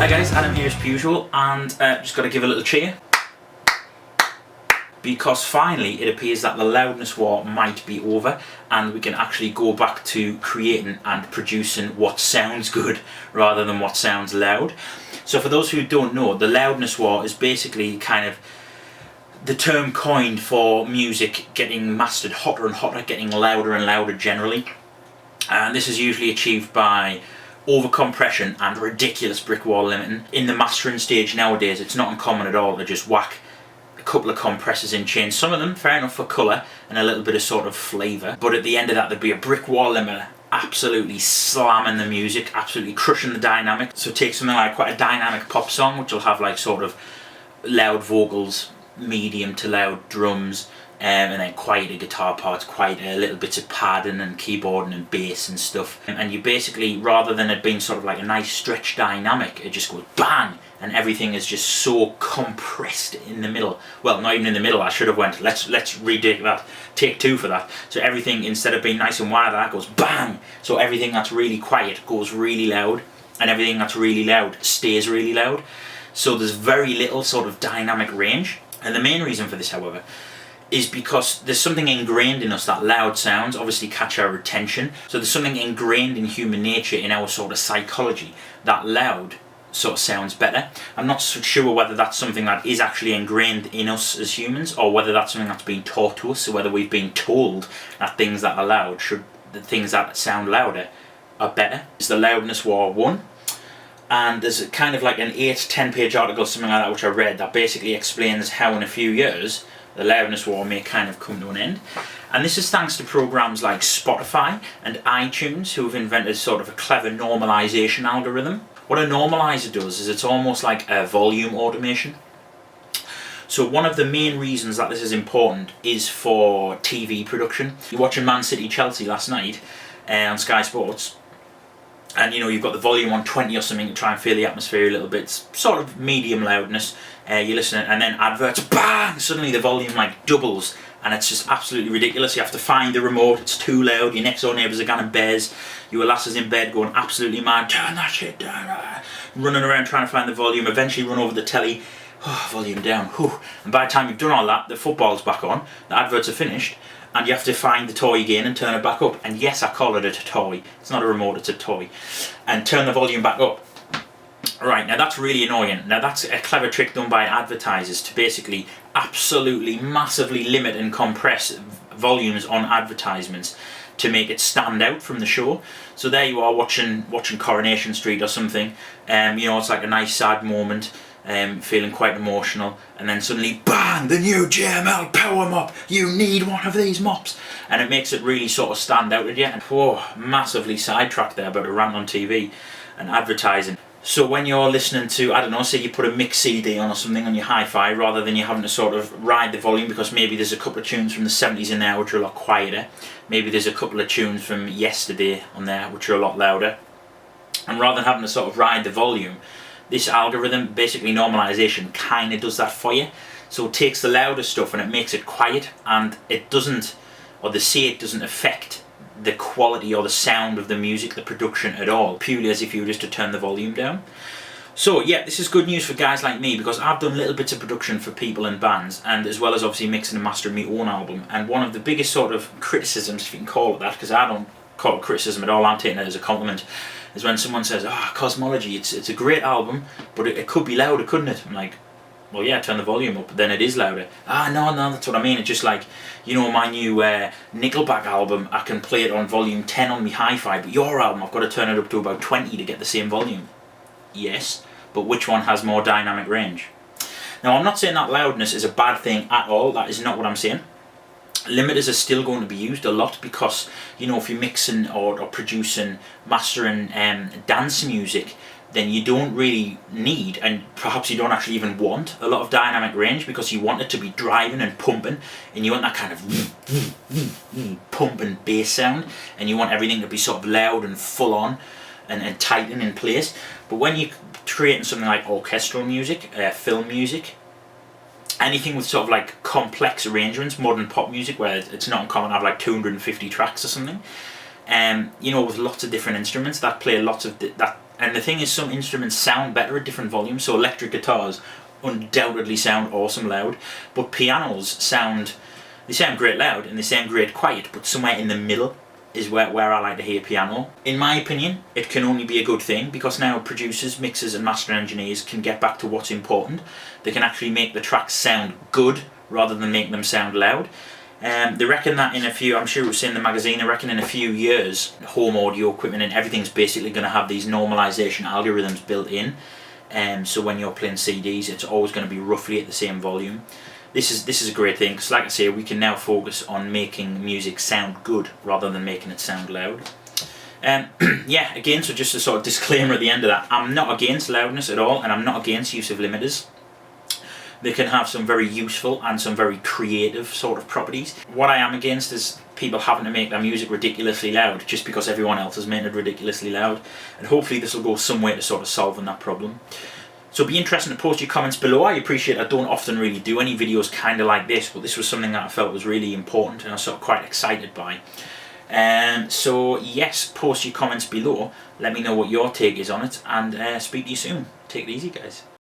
Hi guys, Adam here as per usual, and just got to give a little cheer because finally it appears that the loudness war might be over and we can actually go back to creating and producing what sounds good rather than what sounds loud. So for those who don't know, the loudness war is basically kind of the term coined for music getting mastered hotter and hotter, getting louder and louder generally. And this is usually achieved by overcompression and ridiculous brick wall limiting. In the mastering stage nowadays, it's not uncommon at all to just whack a couple of compressors in chain. Some of them, fair enough, for colour and a little bit of sort of flavour, but at the end of that there'd be a brick wall limiter absolutely slamming the music, absolutely crushing the dynamic. So take something like quite a dynamic pop song, which will have like sort of loud vocals, medium to loud drums, and then quieter guitar parts, quieter little bits of padding and keyboarding and bass and stuff. And you basically, rather than it being sort of like a nice stretched dynamic, it just goes bang, and everything is just so compressed in the middle. Well, not even in the middle, I should have went, let's retake that, take two for that. So everything, instead of being nice and wide, that goes bang. So everything that's really quiet goes really loud, and everything that's really loud stays really loud. So there's very little sort of dynamic range. And the main reason for this, however, is because there's something ingrained in us that loud sounds obviously catch our attention. So there's something ingrained in human nature, in our sort of psychology, that loud sort of sounds better. I'm not so sure whether that's something that is actually ingrained in us as humans, or whether that's something that's been taught to us, so whether we've been told that things that are loud the things that sound louder are better. It's the Loudness War 1. And there's kind of like an 8-10 page article, something like that, which I read, that basically explains how in a few years the loudness war may kind of come to an end. And this is thanks to programs like Spotify and iTunes, who have invented sort of a clever normalization algorithm. What a normalizer does is it's almost like a volume automation. So one of the main reasons that this is important is for TV production. You're watching Man City Chelsea last night on Sky Sports, and you know, you've got the volume on 20 or something to try and feel the atmosphere a little bit. It's sort of medium loudness. You're listening, and then adverts, bang! Suddenly the volume like doubles, and it's just absolutely ridiculous. You have to find the remote, it's too loud, your next door neighbours are going bears, your lasses in bed going absolutely mad, turn that shit down, running around trying to find the volume, eventually run over the telly, volume down, and by the time you've done all that, the football's back on, the adverts are finished, and you have to find the toy again and turn it back up. And yes, I call it a toy, it's not a remote, it's a toy, and turn the volume back up. Right, now that's really annoying. Now that's a clever trick done by advertisers to basically absolutely massively limit and compress volumes on advertisements to make it stand out from the show. So there you are watching Coronation Street or something, you know, it's like a nice sad moment, feeling quite emotional, and then suddenly bang, the new JML power mop, you need one of these mops, and it makes it really sort of stand out at you. And massively sidetracked there about a rant on TV and advertising. So when you're listening to, I don't know, say you put a mix CD on or something on your hi-fi, rather than you having to sort of ride the volume, because maybe there's a couple of tunes from the 70s in there which are a lot quieter, maybe there's a couple of tunes from yesterday on there which are a lot louder, and rather than having to sort of ride the volume, this algorithm, basically normalization, kind of does that for you. So it takes the louder stuff and it makes it quiet, and it doesn't, or they say it doesn't affect the quality or the sound of the music, the production at all, purely as if you were just to turn the volume down. So yeah, this is good news for guys like me, because I've done little bits of production for people and bands, and as well as obviously mixing and mastering my own album. And one of the biggest sort of criticisms, if you can call it that, because I don't call it criticism at all, I'm taking it as a compliment, is when someone says, Cosmology, it's a great album, but it could be louder, couldn't it? I'm like, well yeah, turn the volume up, then it is louder. No, that's what I mean. It's just like, you know, my new Nickelback album, I can play it on volume 10 on my hi-fi, but your album, I've got to turn it up to about 20 to get the same volume. Yes, but which one has more dynamic range? Now, I'm not saying that loudness is a bad thing at all, that is not what I'm saying. Limiters are still going to be used a lot, because, you know, if you're mixing or producing, mastering dance music, then you don't really need, and perhaps you don't actually even want, a lot of dynamic range, because you want it to be driving and pumping, and you want that kind of pumping bass sound, and you want everything to be sort of loud and full on and tight and in place. But when you're creating something like orchestral music, film music, anything with sort of like complex arrangements, modern pop music, where it's not uncommon to have like 250 tracks or something, you know, with lots of different instruments that play lots of that And the thing is, some instruments sound better at different volumes. So electric guitars undoubtedly sound awesome loud, but pianos sound great loud and they sound great quiet, but somewhere in the middle is where I like to hear piano. In my opinion, it can only be a good thing, because now producers, mixers and master engineers can get back to what's important. They can actually make the tracks sound good rather than make them sound loud. They reckon that in a few, I'm sure it was in the magazine, they reckon in a few years home audio equipment and everything's basically going to have these normalization algorithms built in. So when you're playing CDs, it's always going to be roughly at the same volume. This is a great thing, because like I say, we can now focus on making music sound good rather than making it sound loud. Yeah, again, so just a sort of disclaimer at the end of that, I'm not against loudness at all, and I'm not against use of limiters. They can have some very useful and some very creative sort of properties. What I am against is people having to make their music ridiculously loud just because everyone else has made it ridiculously loud, and hopefully this will go some way to sort of solving that problem. So it'd be interesting to post your comments below. I appreciate I don't often really do any videos kind of like this, but this was something that I felt was really important and I was sort of quite excited by. So yes, post your comments below, let me know what your take is on it, and speak to you soon. Take it easy, guys.